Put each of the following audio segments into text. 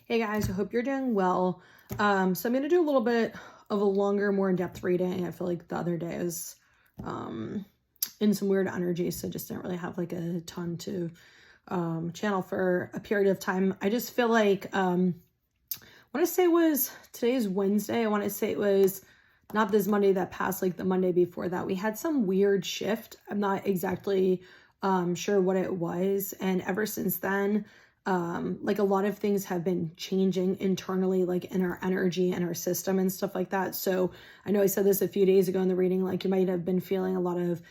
Hey guys, I hope you're doing well. So I'm going to do a little bit of a longer, more in-depth reading. I feel like the other day is in some weird energy, so just didn't really have like a ton to channel for a period of time. I just feel like, I want to say today's Wednesday. I want to say it was not this Monday that passed, like the Monday before that. We had some weird shift. I'm not exactly sure what it was. And ever since then, like a lot of things have been changing internally, like in our energy and our system and stuff like that. So I know I said this a few days ago in the reading, like you might have been feeling a lot of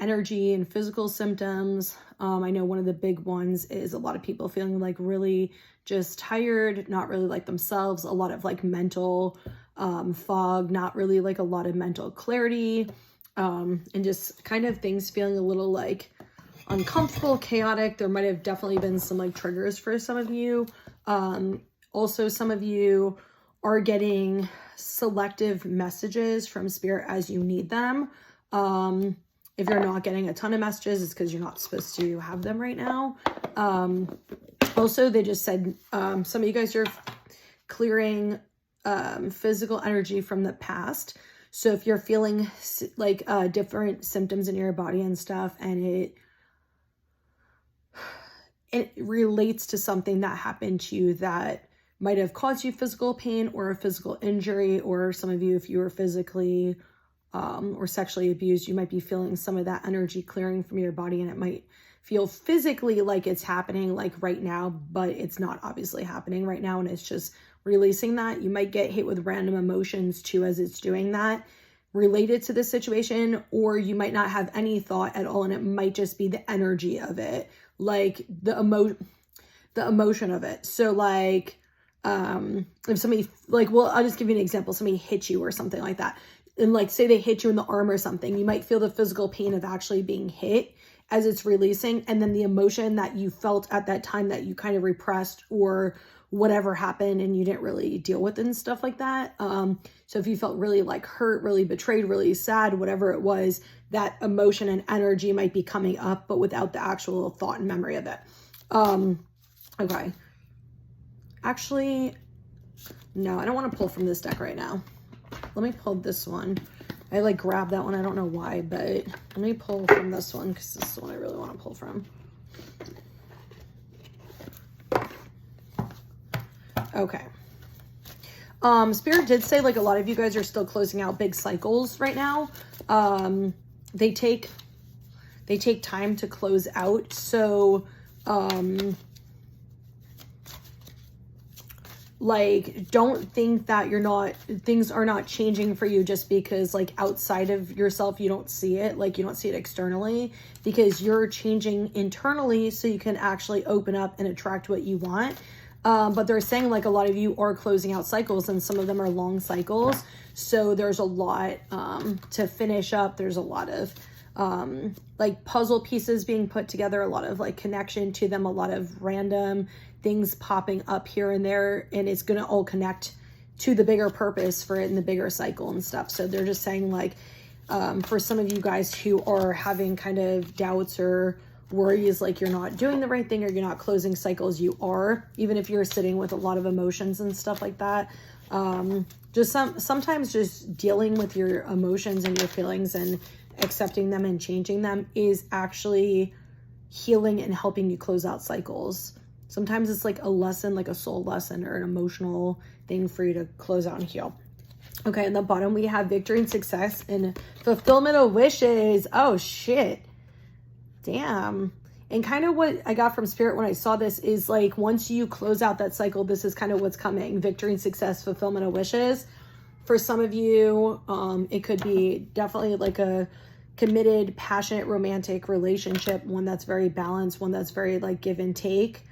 energy and physical symptoms. I know one of the big ones is a lot of people feeling like really just tired, not really like themselves, a lot of like mental fog, not really like a lot of mental clarity, and just kind of things feeling a little like uncomfortable, chaotic. There might have definitely been some like triggers for some of you. Also, some of you are getting selective messages from spirit as you need them. If you're not getting a ton of messages, it's because you're not supposed to have them right now. Also, they just said some of you guys are clearing physical energy from the past. So if you're feeling like different symptoms in your body and stuff, and it relates to something that happened to you that might have caused you physical pain or a physical injury, or some of you, if you were physically or sexually abused, you might be feeling some of that energy clearing from your body, and it might feel physically like it's happening like right now, but it's not obviously happening right now, and it's just releasing that. You might get hit with random emotions too as it's doing that related to the situation, or you might not have any thought at all, and it might just be the energy of it, like the emotion of it. So like if somebody, like, well, I'll just give you an example. Somebody hit you or something like that, and like say they hit you in the arm or something, you might feel the physical pain of actually being hit as it's releasing, and then the emotion that you felt at that time that you kind of repressed or whatever happened and you didn't really deal with it and stuff like that. So if you felt really like hurt, really betrayed, really sad, whatever it was, that emotion and energy might be coming up, but without the actual thought and memory of it. Okay. Actually, no, I don't want to pull from this deck right now. Let me pull this one. I like grabbed that one. I don't know why, but let me pull from this one because this is the one I really want to pull from. Okay. Spirit did say like a lot of you guys are still closing out big cycles right now. They take time to close out. So, like, don't think that things are not changing for you just because like outside of yourself, you don't see it, like you don't see it externally, because you're changing internally so you can actually open up and attract what you want. But they're saying like a lot of you are closing out cycles, and some of them are long cycles. So there's a lot to finish up. There's a lot of like puzzle pieces being put together, a lot of like connection to them, a lot of random things popping up here and there, and it's going to all connect to the bigger purpose for it in the bigger cycle and stuff. So they're just saying like for some of you guys who are having kind of doubts or worries, like you're not doing the right thing or you're not closing cycles, you are, even if you're sitting with a lot of emotions and stuff like that. Just sometimes just dealing with your emotions and your feelings and accepting them and changing them is actually healing and helping you close out cycles. Sometimes it's like a lesson, like a soul lesson or an emotional thing for you to close out and heal. Okay, in the bottom we have victory and success and fulfillment of wishes. Oh shit. Damn. And kind of what I got from Spirit when I saw this is like, once you close out that cycle, this is kind of what's coming. Victory and success, fulfillment of wishes. For some of you, it could be definitely like a committed, passionate, romantic relationship, one that's very balanced, one that's very like give and take.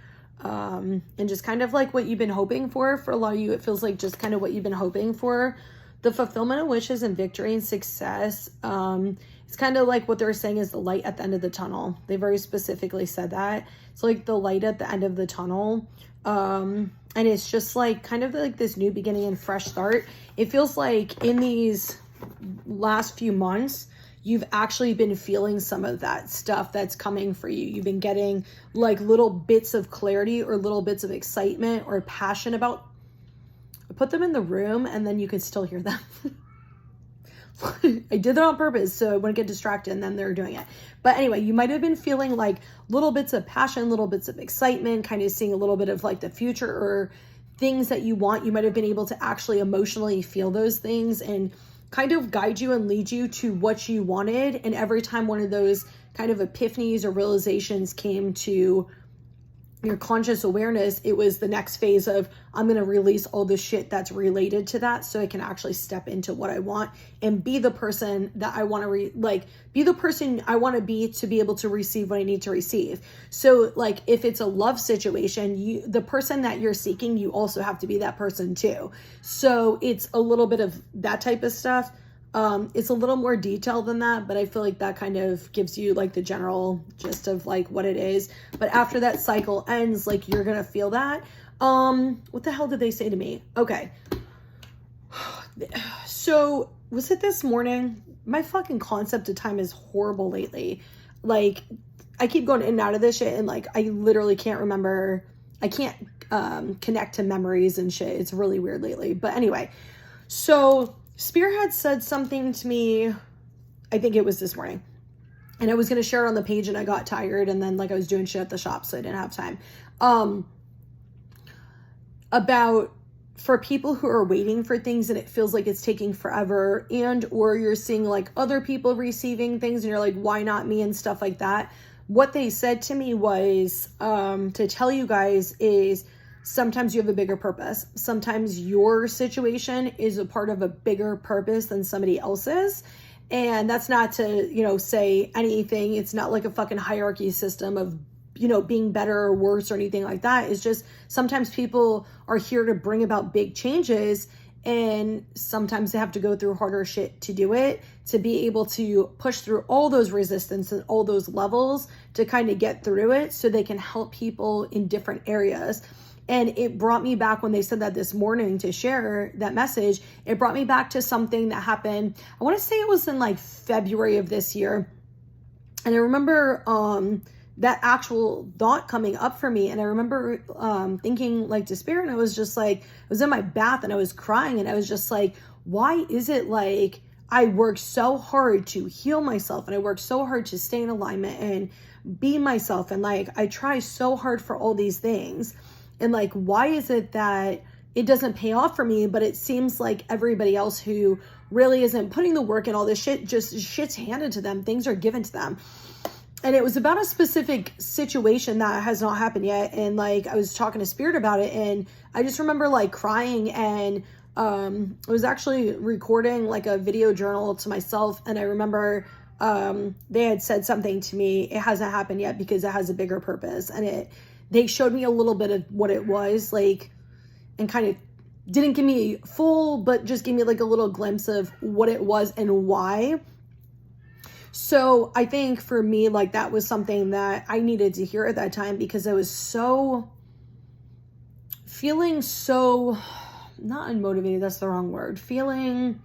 And just kind of like what you've been hoping for a lot of you, it feels like just kind of what you've been hoping for. The fulfillment of wishes and victory and success, it's kind of like what they're saying is the light at the end of the tunnel. They very specifically said that. It's like the light at the end of the tunnel. And it's just like kind of like this new beginning and fresh start. It feels like in these last few months, you've actually been feeling some of that stuff that's coming for you. You've been getting like little bits of clarity or little bits of excitement or passion about. Put them in the room and then you can still hear them. I did that on purpose so I wouldn't get distracted, and then they're doing it. But anyway, you might have been feeling like little bits of passion, little bits of excitement, kind of seeing a little bit of like the future or things that you want. You might have been able to actually emotionally feel those things and kind of guide you and lead you to what you wanted. And every time one of those kind of epiphanies or realizations came to your conscious awareness, it was the next phase of, I'm going to release all the shit that's related to that so I can actually step into what I want and be the person that I want to be the person I want to be able to receive what I need to receive. So like if it's a love situation, the person that you're seeking, you also have to be that person too. So it's a little bit of that type of stuff. It's a little more detailed than that, but I feel like that kind of gives you like the general gist of like what it is. But after that cycle ends, like you're going to feel that. What the hell did they say to me? Okay. So was it this morning? My fucking concept of time is horrible lately. Like I keep going in and out of this shit and like, I literally can't remember. I can't, connect to memories and shit. It's really weird lately. But anyway, so Spear had said something to me, I think it was this morning, and I was going to share it on the page and I got tired and then like I was doing shit at the shop so I didn't have time. About for people who are waiting for things and it feels like it's taking forever, and or you're seeing like other people receiving things and you're like, why not me and stuff like that. What they said to me was to tell you guys is, sometimes you have a bigger purpose. Sometimes your situation is a part of a bigger purpose than somebody else's. And that's not to, say anything. It's not like a fucking hierarchy system of, being better or worse or anything like that. It's just sometimes people are here to bring about big changes, and sometimes they have to go through harder shit to do it, to be able to push through all those resistance and all those levels to kind of get through it so they can help people in different areas. And it brought me back when they said that this morning to share that message. It brought me back to something that happened. I want to say it was in like February of this year. And I remember that actual thought coming up for me. And I remember thinking like to Spirit, and I was just like, I was in my bath and I was crying and I was just like, why is it like I work so hard to heal myself and I work so hard to stay in alignment and be myself, and like I try so hard for all these things. And like, why is it that it doesn't pay off for me, but it seems like everybody else who really isn't putting the work in all this shit, just shit's handed to them. Things are given to them. And it was about a specific situation that has not happened yet. And like, I was talking to Spirit about it, and I just remember like crying, and I was actually recording like a video journal to myself. And I remember they had said something to me, it hasn't happened yet because it has a bigger purpose. And they showed me a little bit of what it was like, and kind of didn't give me full, but just gave me like a little glimpse of what it was and why. So I think for me, like that was something that I needed to hear at that time, because I was feeling so, not unmotivated, that's the wrong word, feeling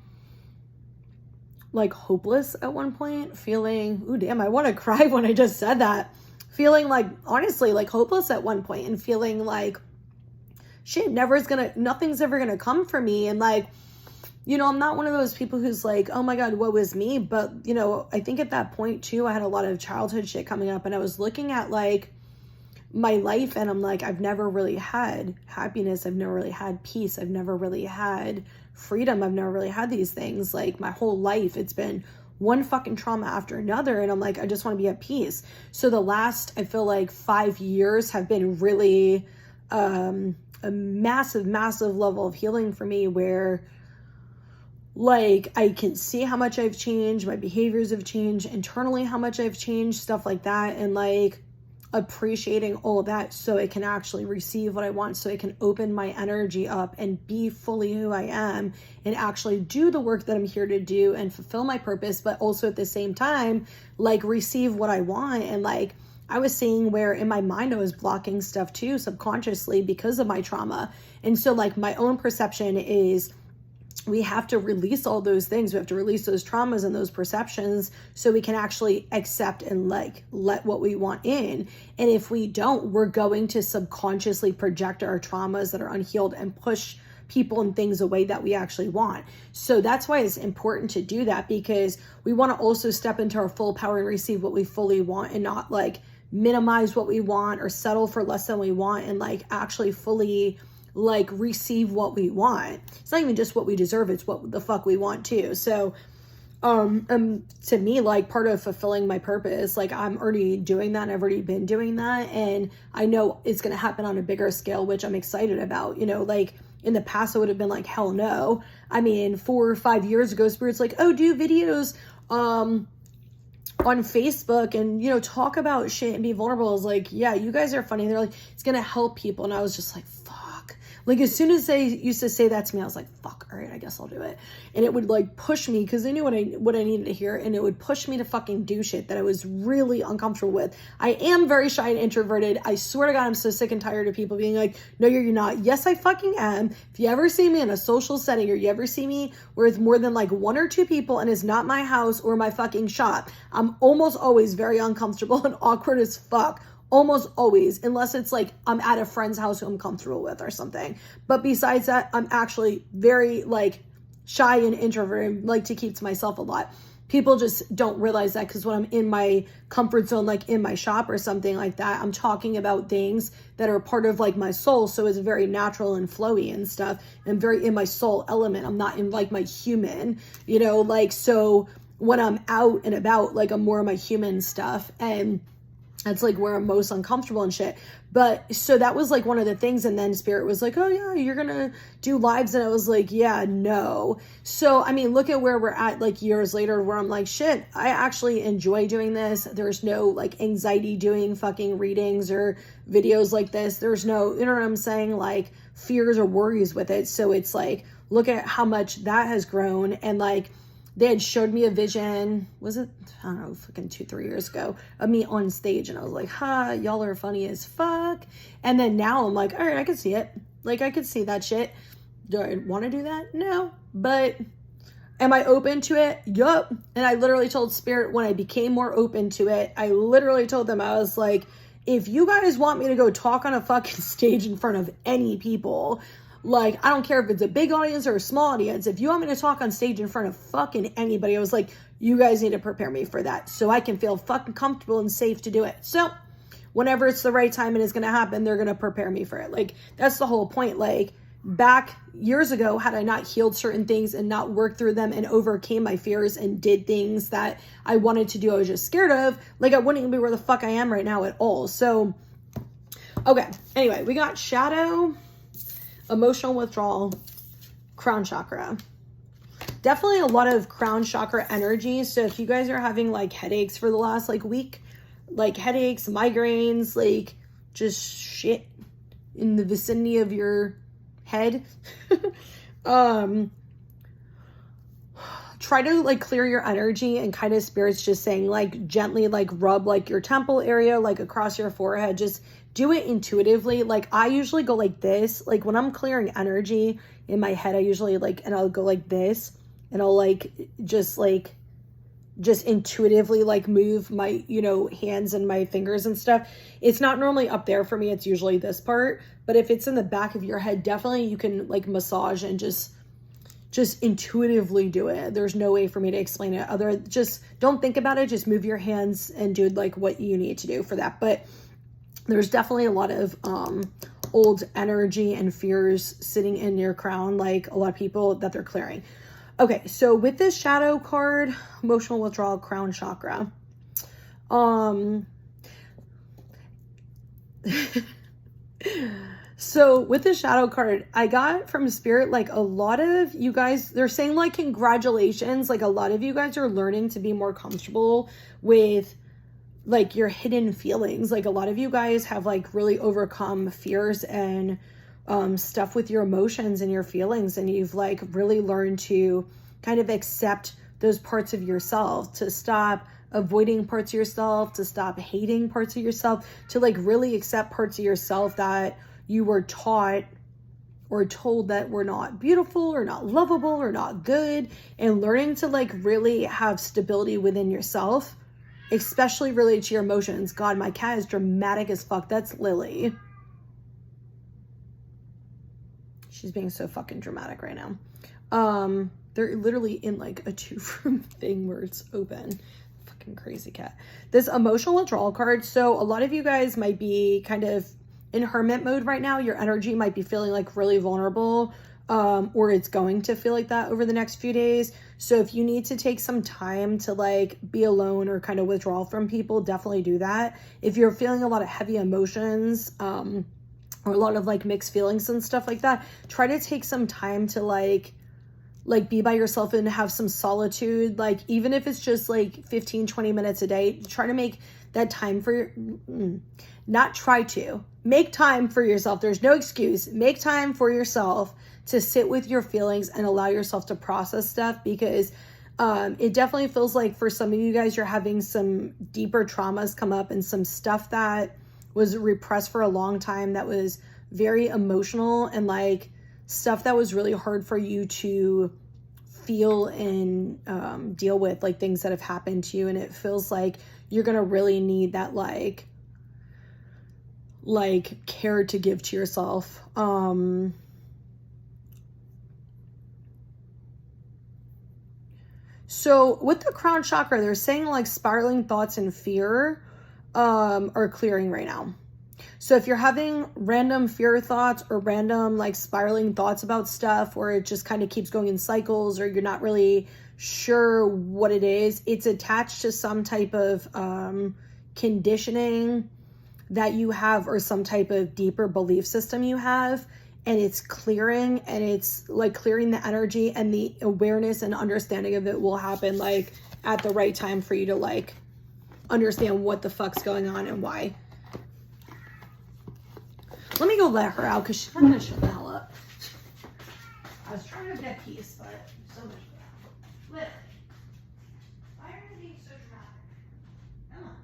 like hopeless at one point, feeling, ooh, damn, I want to cry when I just said that. Feeling like, honestly, like hopeless at one point, and feeling like shit, nothing's ever gonna come for me. And like, I'm not one of those people who's like, oh my God, what was me? But, I think at that point too, I had a lot of childhood shit coming up, and I was looking at like my life, and I'm like, I've never really had happiness. I've never really had peace. I've never really had freedom. I've never really had these things. Like my whole life, it's been one fucking trauma after another. And I'm like, I just want to be at peace. So the last, I feel like 5 years have been really a massive, massive level of healing for me, where like I can see how much I've changed, my behaviors have changed, internally how much I've changed, stuff like that. And like appreciating all of that so I can actually receive what I want, so I can open my energy up and be fully who I am and actually do the work that I'm here to do and fulfill my purpose, but also at the same time, like receive what I want. And like I was seeing where in my mind I was blocking stuff too subconsciously because of my trauma. And so like my own perception is we have to release all those things. We have to release those traumas and those perceptions so we can actually accept and like let what we want in. And if we don't, we're going to subconsciously project our traumas that are unhealed and push people and things away that we actually want. So that's why it's important to do that, because we want to also step into our full power and receive what we fully want, and not like minimize what we want or settle for less than we want, and like actually fully like receive what we want. It's not even just what we deserve, it's what the fuck we want too. So to me, like part of fulfilling my purpose, like I'm already doing that. I've already been doing that, and I know it's going to happen on a bigger scale, which I'm excited about. You know, like in the past I would have been like, hell no. I mean, 4 or 5 years ago, Spirit's like, oh, do videos on Facebook and, you know, talk about shit and be vulnerable. I was like, yeah, you guys are funny. They're like, it's gonna help people. And I was just like, fuck. Like, as soon as they used to say that to me, I was like, fuck, all right, I guess I'll do it. And it would like push me, because I knew what I needed to hear, and it would push me to fucking do shit that I was really uncomfortable with. I am very shy and introverted. I swear to God, I'm so sick and tired of people being like, no, you're not. Yes, I fucking am. If you ever see me in a social setting, or you ever see me where it's more than like 1 or 2 people and it's not my house or my fucking shop, I'm almost always very uncomfortable and awkward as fuck. Almost always, unless it's like I'm at a friend's house who I'm comfortable with or something. But besides that, I'm actually very like shy and introverted, like to keep to myself a lot. People just don't realize that, because when I'm in my comfort zone, like in my shop or something like that, I'm talking about things that are part of like my soul. So it's very natural and flowy and stuff, and very in my soul element. I'm not in like my human, you know, like, so when I'm out and about, like I'm more of my human stuff, and that's like where I'm most uncomfortable and shit. But so that was like one of the things. And then Spirit was like, oh yeah, you're gonna do lives. And I was like, yeah, no. So, I mean, look at where we're at like years later, where I'm like, shit, I actually enjoy doing this. There's no like anxiety doing fucking readings or videos like this. There's no, you know what I'm saying? Like fears or worries with it. So it's like, look at how much that has grown. And like, they had showed me a vision, was it, I don't know, fucking 2-3 years ago, of me on stage. And I was like, ha, y'all are funny as fuck. And then now I'm like, all right, I can see it. Like, I could see that shit. Do I want to do that? No. But am I open to it? Yup. And I literally told Spirit, when I became more open to it, I literally told them, I was like, if you guys want me to go talk on a fucking stage in front of any people, like, I don't care if it's a big audience or a small audience. If you want me to talk on stage in front of fucking anybody, I was like, you guys need to prepare me for that so I can feel fucking comfortable and safe to do it. So whenever it's the right time and it's going to happen, they're going to prepare me for it. Like, that's the whole point. Like, back years ago, had I not healed certain things and not worked through them and overcame my fears and did things that I wanted to do, I was just scared of, like, I wouldn't even be where the fuck I am right now at all. So, okay. Anyway, we got shadow, emotional withdrawal, crown chakra. Definitely a lot of crown chakra energy. So if you guys are having like headaches for the last like week, like headaches, migraines, like just shit in the vicinity of your head, try to like clear your energy, and kind of Spirit's just saying like gently like rub like your temple area, like across your forehead. Just do it intuitively. Like I usually go like this, like when I'm clearing energy in my head, I usually like, and I'll go like this, and I'll like just intuitively like move my, you know, hands and my fingers and stuff. It's not normally up there for me. It's usually this part, but if it's in the back of your head, definitely you can like massage and just intuitively do it. There's no way for me to explain it. Just don't think about it. Just move your hands and do like what you need to do for that. But there's definitely a lot of old energy and fears sitting in your crown, like a lot of people that they're clearing. Okay, so with this shadow card, emotional withdrawal, crown chakra. So with the shadow card, I got from Spirit, like a lot of you guys, they're saying like, congratulations. Like a lot of you guys are learning to be more comfortable with like your hidden feelings. Like a lot of you guys have like really overcome fears and stuff with your emotions and your feelings. And you've like really learned to kind of accept those parts of yourself, to stop avoiding parts of yourself, to stop hating parts of yourself, to like really accept parts of yourself that you were taught or told that we're not beautiful or not lovable or not good, and learning to like really have stability within yourself, especially related to your emotions. God, my cat is dramatic as fuck. That's Lily. She's being so fucking dramatic right now. They're literally in like a 2-room thing where it's open. Fucking crazy cat. This emotional withdrawal card. So a lot of you guys might be kind of in hermit mode right now. Your energy might be feeling like really vulnerable, or it's going to feel like that over the next few days. So if you need to take some time to like be alone or kind of withdraw from people, definitely do that. If you're feeling a lot of heavy emotions, or a lot of like mixed feelings and stuff like that, try to take some time to like be by yourself and have some solitude. Like even if it's just like 15-20 minutes a day, try to make that time for your, make time for yourself. There's no excuse. Make time for yourself to sit with your feelings and allow yourself to process stuff, because it definitely feels like for some of you guys, you're having some deeper traumas come up and some stuff that was repressed for a long time that was very emotional, and like stuff that was really hard for you to feel and deal with, like things that have happened to you. And it feels like you're gonna really need that like care to give to yourself. So with the crown chakra, they're saying like spiraling thoughts and fear are clearing right now. So if you're having random fear thoughts or random like spiraling thoughts about stuff, or it just kind of keeps going in cycles, or you're not really sure what it is, it's attached to some type of conditioning that you have, or some type of deeper belief system you have, and it's clearing, and it's like clearing the energy, and the awareness and understanding of it will happen like at the right time for you to like understand what the fuck's going on and why. Let me go let her out because she's not gonna shut the hell up. I was trying to get peace, but so much for that. Lily, why are you being so dramatic? Come on.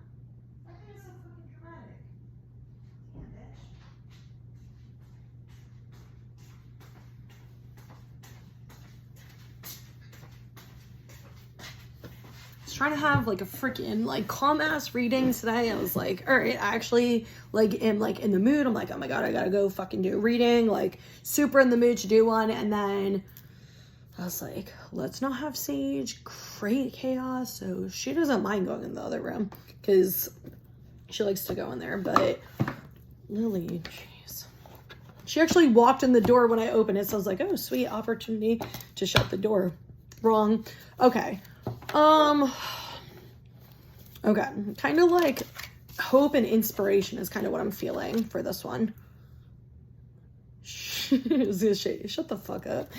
Why are you so fucking dramatic? Damn, bitch. Trying to have like a freaking like calm ass reading today. I was like, all right, I actually like am like in the mood. I'm like, oh my god, I gotta go fucking do a reading, like super in the mood to do one. And then I was like, let's not have Sage create chaos. So she doesn't mind going in the other room because she likes to go in there. But Lily, jeez, she actually walked in the door when I opened it, so I was like, oh sweet, opportunity to shut the door. Wrong. Okay. Okay, kind of like hope and inspiration is kind of what I'm feeling for this one. Shut the fuck up.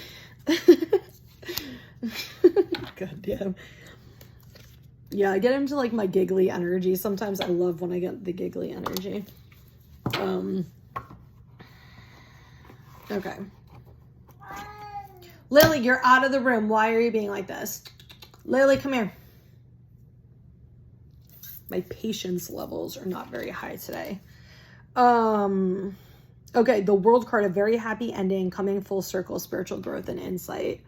God damn. Yeah, I get into like my giggly energy. Sometimes I love when I get the giggly energy. Okay. Lily, you're out of the room. Why are you being like this? Lily, come here. My patience levels are not very high today. Okay, the World card, a very happy ending, coming full circle, spiritual growth and insight.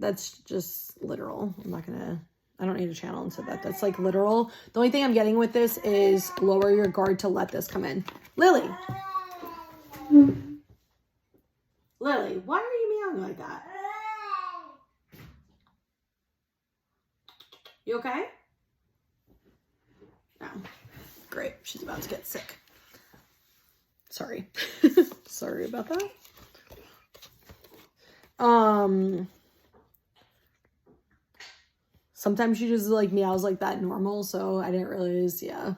That's just literal. I don't need to channel into that. That's like literal. The only thing I'm getting with this is lower your guard to let this come in. Lily. Lily, why are you meowing like that? You okay? No. Great. She's about to get sick. Sorry. Sorry about that. Sometimes she just like meows like that normal, so I didn't realize, yeah.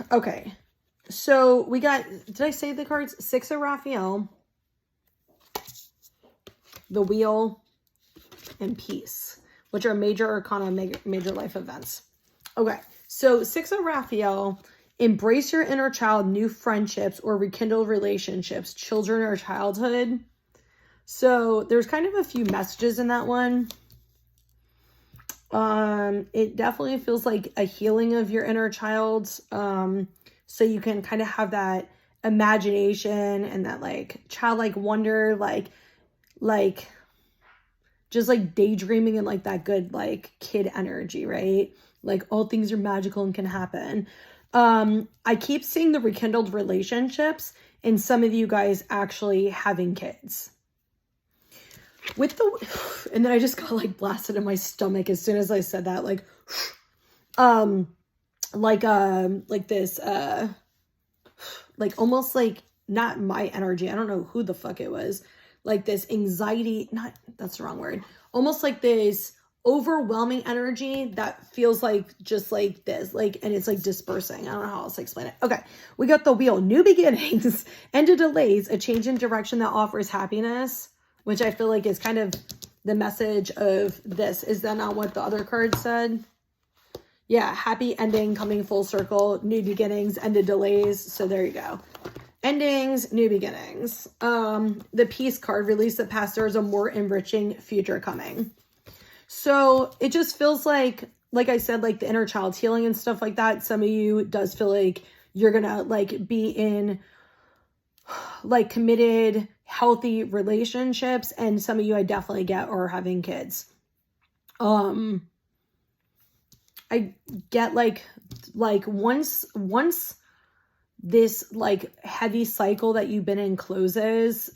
Okay. So we got, did I say the cards? 6 of Raphael, the Wheel, and Peace, which are major arcana, major life events. Okay, so 6 of Raphael, embrace your inner child, new friendships, or rekindle relationships, children or childhood. So there's kind of a few messages in that one. It definitely feels like a healing of your inner child. So you can kind of have that imagination and that like childlike wonder, like just like daydreaming and like that good like kid energy, right? Like all things are magical and can happen. I keep seeing the rekindled relationships and some of you guys actually having kids. With the, and then I just got like blasted in my stomach as soon as I said that, like this, like almost like not my energy. I don't know who the fuck it was. Like this anxiety, not, that's the wrong word. Almost like this overwhelming energy that feels like just like this, like, and it's like dispersing. I don't know how else to explain it. Okay. We got the wheel, new beginnings, end of delays, a change in direction that offers happiness, which I feel like is kind of the message of this. Is that not what the other card said? Yeah. Happy ending, coming full circle, new beginnings, end of delays. So there you go. Endings, new beginnings. The peace card, release the past. There's a more enriching future coming. So it just feels like I said, like the inner child healing and stuff like that. Some of you does feel like you're gonna like be in like committed, healthy relationships. And some of you I definitely get are having kids. I get like once this like heavy cycle that you've been in closes,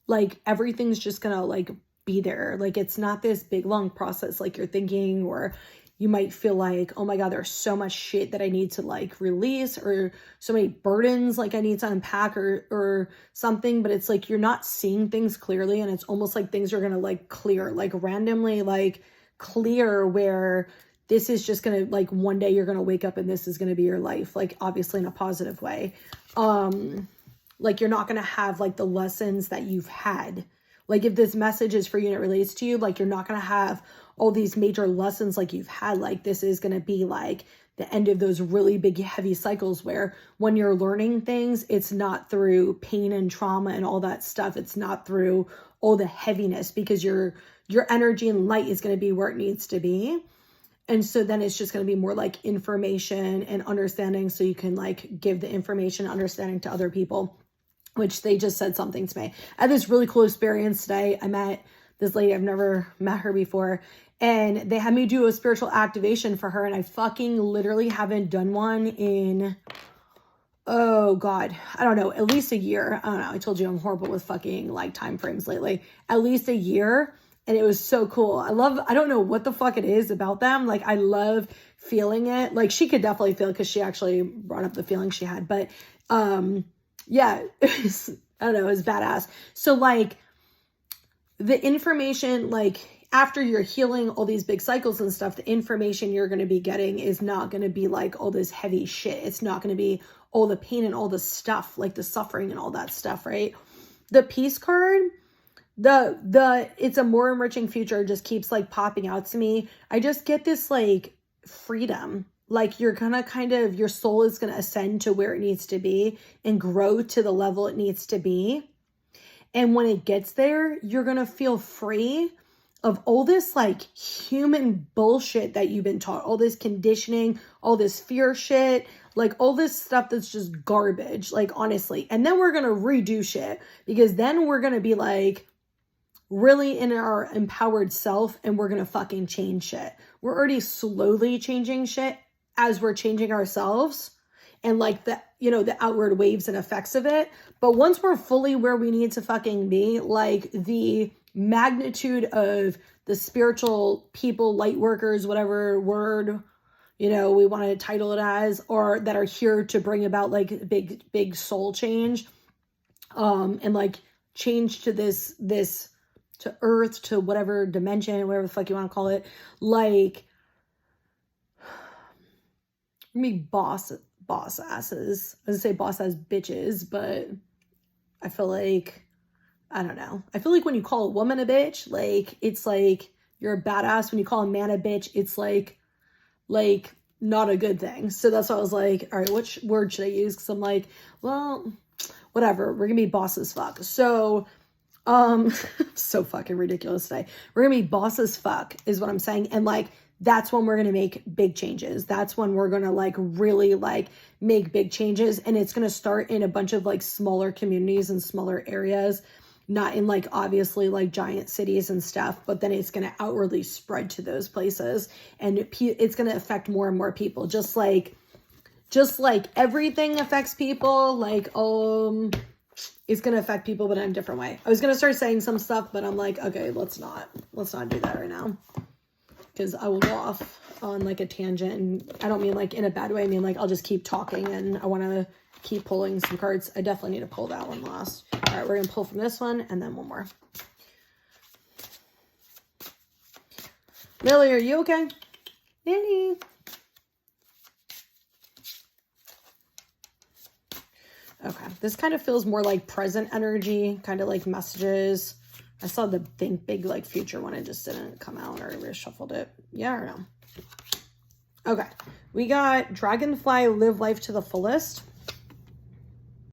like everything's just gonna like be there. Like it's not this big long process like you're thinking, or you might feel like, oh my God, there's so much shit that I need to like release, or so many burdens like I need to unpack or something. But it's like you're not seeing things clearly, and it's almost like things are gonna like clear, like randomly like clear, where this is just gonna like one day you're gonna wake up and this is gonna be your life, like obviously in a positive way. Like you're not gonna have like the lessons that you've had. Like if this message is for you and it relates to you, like you're not gonna have all these major lessons like you've had. Like this is gonna be like the end of those really big heavy cycles where when you're learning things, it's not through pain and trauma and all that stuff. It's not through all the heaviness, because your energy and light is gonna be where it needs to be. And so then it's just going to be more like information and understanding, so you can like give the information, understanding to other people, which they just said something to me. I had this really cool experience today. I met this lady. I've never met her before. And they had me do a spiritual activation for her. And I fucking literally haven't done one in, oh God, I don't know, at least a year. I don't know. I told you I'm horrible with fucking like time frames lately. At least a year. And it was so cool. I don't know what the fuck it is about them. Like, I love feeling it. Like, she could definitely feel it because she actually brought up the feeling she had. But, yeah, it was, I don't know, it was badass. So, like, the information, like, after you're healing all these big cycles and stuff, the information you're going to be getting is not going to be, like, all this heavy shit. It's not going to be all the pain and all the stuff, like the suffering and all that stuff, right? The peace card... it's a more enriching future just keeps like popping out to me. I just get this like freedom, like you're gonna kind of, your soul is gonna ascend to where it needs to be and grow to the level it needs to be. And when it gets there, you're gonna feel free of all this like human bullshit that you've been taught, all this conditioning, all this fear shit, like all this stuff that's just garbage, like honestly. And then we're gonna redo shit, because then we're gonna be like really in our empowered self, and we're gonna fucking change shit. We're already slowly changing shit as we're changing ourselves, and like the, you know, the outward waves and effects of it. But once we're fully where we need to fucking be, like the magnitude of the spiritual people, light workers, whatever word, you know, we want to title it as, or that are here to bring about like big soul change, and like change to this to earth, to whatever dimension, whatever the fuck you want to call it, like me boss asses. I was gonna say boss ass bitches, but I feel like, I don't know. I feel like when you call a woman a bitch, like it's like you're a badass. When you call a man a bitch, it's like not a good thing. So that's why I was like, all right, which word should I use? Because I'm like, well, whatever. We're gonna be boss as fuck. So so fucking ridiculous today. We're gonna be boss as fuck is what I'm saying. And like that's when we're going to make big changes. That's when we're going to like really like make big changes. And it's going to start in a bunch of like smaller communities and smaller areas, not in like obviously like giant cities and stuff, but then it's going to outwardly spread to those places, and it's going to affect more and more people. Just like everything affects people, like it's going to affect people, but in a different way. I was going to start saying some stuff, but I'm like, okay, let's not do that right now, because I will go off on like a tangent, and I don't mean like in a bad way. I mean like I'll just keep talking, and I want to keep pulling some cards. I definitely need to pull that one last. All right, we're going to pull from this one and then one more. Lily, are you okay? Lily. Okay, this kind of feels more like present energy, kind of like messages. I saw the think big like future one. It just didn't come out, or I reshuffled it. Yeah or no? Okay, we got Dragonfly, live life to the fullest.